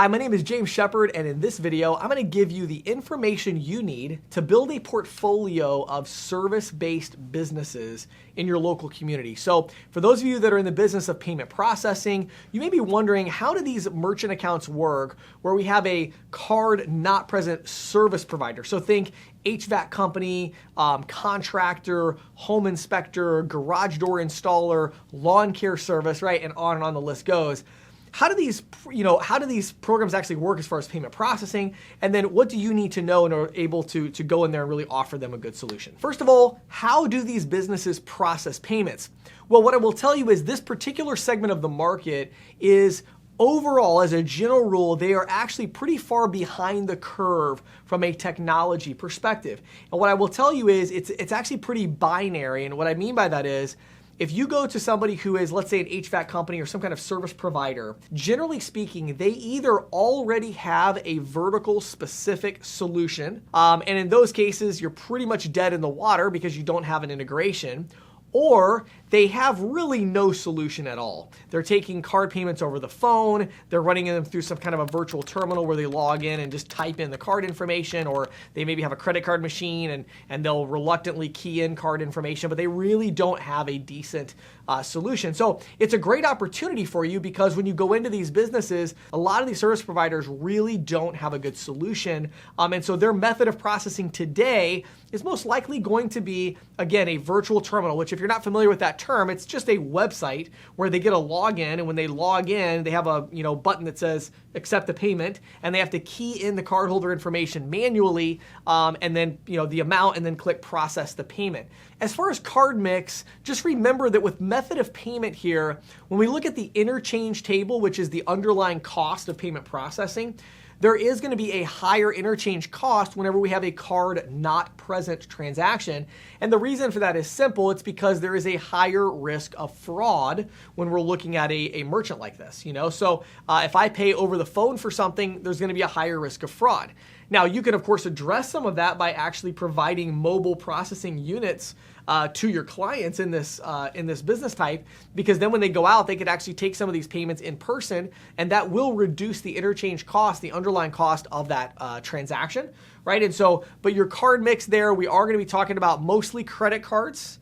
Hi, my name is James Shepard, and in this video, I'm going to give you the information you need to build a portfolio of service-based businesses in your local community. So for those of you that are in the business of payment processing, you may be wondering, how do these merchant accounts work where we have a card not present service provider? So think HVAC company, contractor, home inspector, garage door installer, lawn care service, right? And on the list goes. How do these programs actually work as far as payment processing? And then what do you need to know in order able to go in there and really offer them a good solution? First of all, how do these businesses process payments? Well, what I will tell you is this particular segment of the market is overall, as a general rule, they are actually pretty far behind the curve from a technology perspective. And what I will tell you is it's actually pretty binary. And what I mean by that is, if you go to somebody who is, let's say, an HVAC company or some kind of service provider, generally speaking, they either already have a vertical specific solution, and in those cases, you're pretty much dead in the water because you don't have an integration, or they have really no solution at all. They're taking card payments over the phone, they're running them through some kind of a virtual terminal where they log in and just type in the card information, or they maybe have a credit card machine and they'll reluctantly key in card information, but they really don't have a decent solution. So it's a great opportunity for you because when you go into these businesses, a lot of these service providers really don't have a good solution. And so their method of processing today is most likely going to be, again, a virtual terminal, which if you're not familiar with that term, it's just a website where they get a login, and when they log in, they have a button that says accept the payment, and they have to key in the cardholder information manually, and then the amount, and then click process the payment. As far as card mix, just remember that with method of payment here, when we look at the interchange table, which is the underlying cost of payment processing, there is going to be a higher interchange cost whenever we have a card not present transaction. And the reason for that is simple. It's because there is a higher risk of fraud when we're looking at a merchant like this. So if I pay over the phone for something, there's going to be a higher risk of fraud. Now, you can, of course, address some of that by actually providing mobile processing units to your clients in this business type, because then when they go out, they could actually take some of these payments in person, and that will reduce the interchange cost, the underlying cost of that transaction, right? And so, but your card mix there, we are going to be talking about mostly credit cards.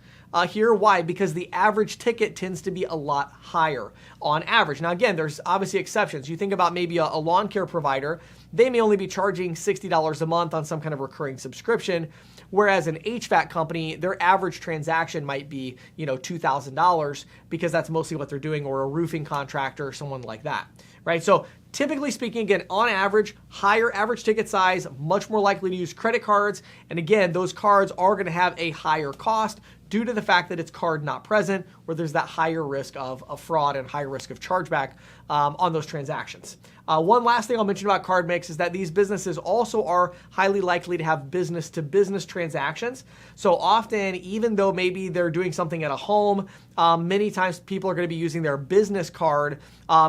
Here. Why? Because the average ticket tends to be a lot higher on average. Now, again, there's obviously exceptions. You think about maybe a lawn care provider, they may only be charging $60 a month on some kind of recurring subscription, whereas an HVAC company, their average transaction might be, $2,000 because that's mostly what they're doing, or a roofing contractor or someone like that, right? So typically speaking, again, on average, higher average ticket size, much more likely to use credit cards. And again, those cards are going to have a higher cost due to the fact that it's card not present, where there's that higher risk of fraud and higher risk of chargeback on those transactions. One last thing I'll mention about card mix is that these businesses also are highly likely to have business-to-business transactions. So often, even though maybe they're doing something at a home, many times people are going to be using their business card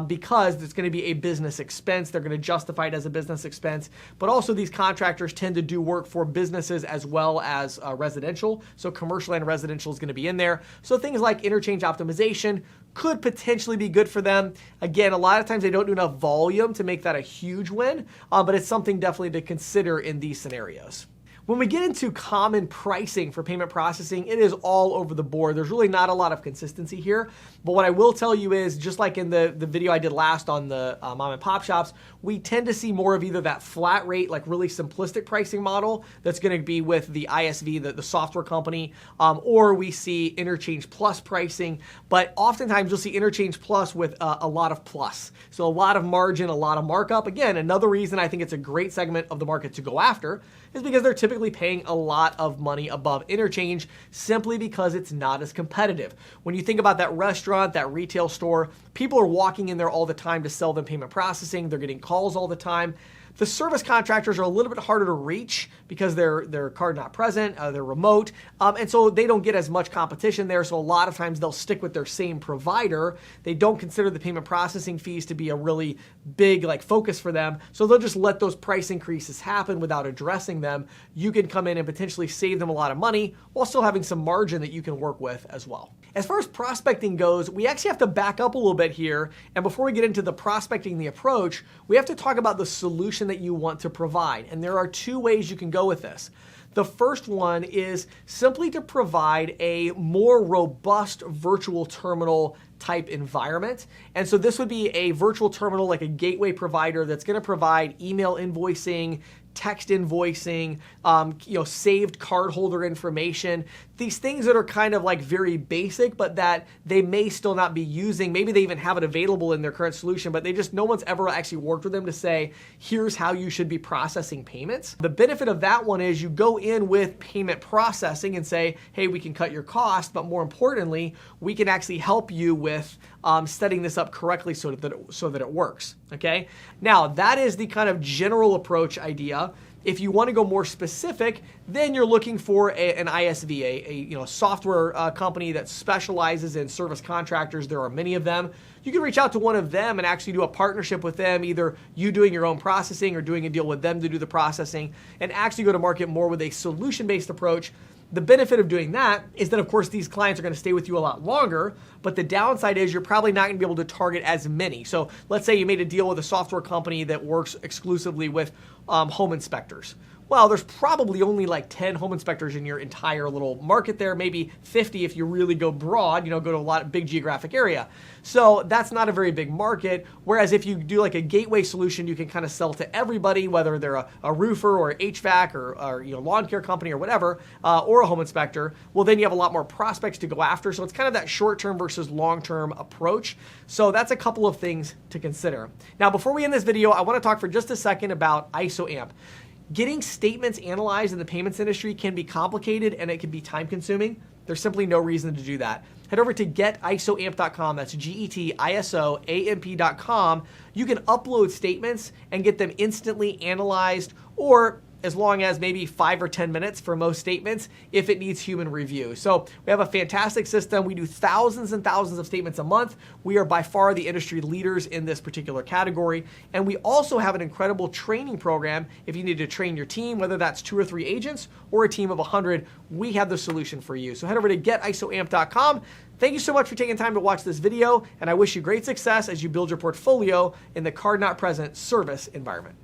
because it's going to be a business expense. They're going to justify it as a business expense. But also, these contractors tend to do work for businesses as well as residential. So commercial and residential is going to be in there. So things like interchange optimization could potentially be good for them. Again, a lot of times they don't do enough volume to make that a huge win, but it's something definitely to consider in these scenarios. When we get into common pricing for payment processing, it is all over the board. There's really not a lot of consistency here. But what I will tell you is, just like in the video I did last on the mom and pop shops, we tend to see more of either that flat rate, like really simplistic pricing model that's going to be with the ISV, the software company, or we see interchange plus pricing. But oftentimes you'll see interchange plus with a lot of plus. So a lot of margin, a lot of markup. Again, another reason I think it's a great segment of the market to go after is because they're typically paying a lot of money above interchange simply because it's not as competitive. When you think about that restaurant, that retail store, people are walking in there all the time to sell them payment processing. They're getting calls all the time. The service contractors are a little bit harder to reach because they're card not present, they're remote, and so they don't get as much competition there. So a lot of times they'll stick with their same provider. They don't consider the payment processing fees to be a really big focus for them. So they'll just let those price increases happen without addressing them. You can come in and potentially save them a lot of money while still having some margin that you can work with as well. As far as prospecting goes, we actually have to back up a little bit here. And before we get into the prospecting, the approach, we have to talk about the solution that you want to provide. And there are two ways you can go with this. The first one is simply to provide a more robust virtual terminal type environment. And so this would be a virtual terminal, like a gateway provider that's going to provide email invoicing, text invoicing, saved cardholder information, these things that are kind of like very basic, but that they may still not be using. Maybe they even have it available in their current solution, but no one's ever actually worked with them to say, here's how you should be processing payments. The benefit of that one is you go in with payment processing and say, hey, we can cut your cost, but more importantly, we can actually help you with setting this up correctly so that it works, okay? Now, that is the kind of general approach idea. If you want to go more specific, then you're looking for an ISV, a software company that specializes in service contractors. There are many of them. You can reach out to one of them and actually do a partnership with them, either you doing your own processing or doing a deal with them to do the processing, and actually go to market more with a solution-based approach. The benefit of doing that is that, of course, these clients are going to stay with you a lot longer, but the downside is you're probably not going to be able to target as many. So let's say you made a deal with a software company that works exclusively with home inspectors. Well, there's probably only like 10 home inspectors in your entire little market there, maybe 50 if you really go broad, go to a big geographic area. So that's not a very big market. Whereas if you do like a gateway solution, you can kind of sell to everybody, whether they're a roofer or HVAC or lawn care company or whatever, or a home inspector. Well, then you have a lot more prospects to go after. So it's kind of that short-term versus long-term approach. So that's a couple of things to consider. Now, before we end this video, I want to talk for just a second about ISOAMP. Getting statements analyzed in the payments industry can be complicated and it can be time consuming. There's simply no reason to do that. Head over to getisoamp.com. That's getisoamp.com. You can upload statements and get them instantly analyzed, or as long as maybe 5 or 10 minutes for most statements if it needs human review. So we have a fantastic system. We do thousands and thousands of statements a month. We are by far the industry leaders in this particular category. And we also have an incredible training program. If you need to train your team, whether that's 2 or 3 agents or a team of 100, we have the solution for you. So head over to getisoamp.com. Thank you so much for taking time to watch this video, and I wish you great success as you build your portfolio in the card not present service environment.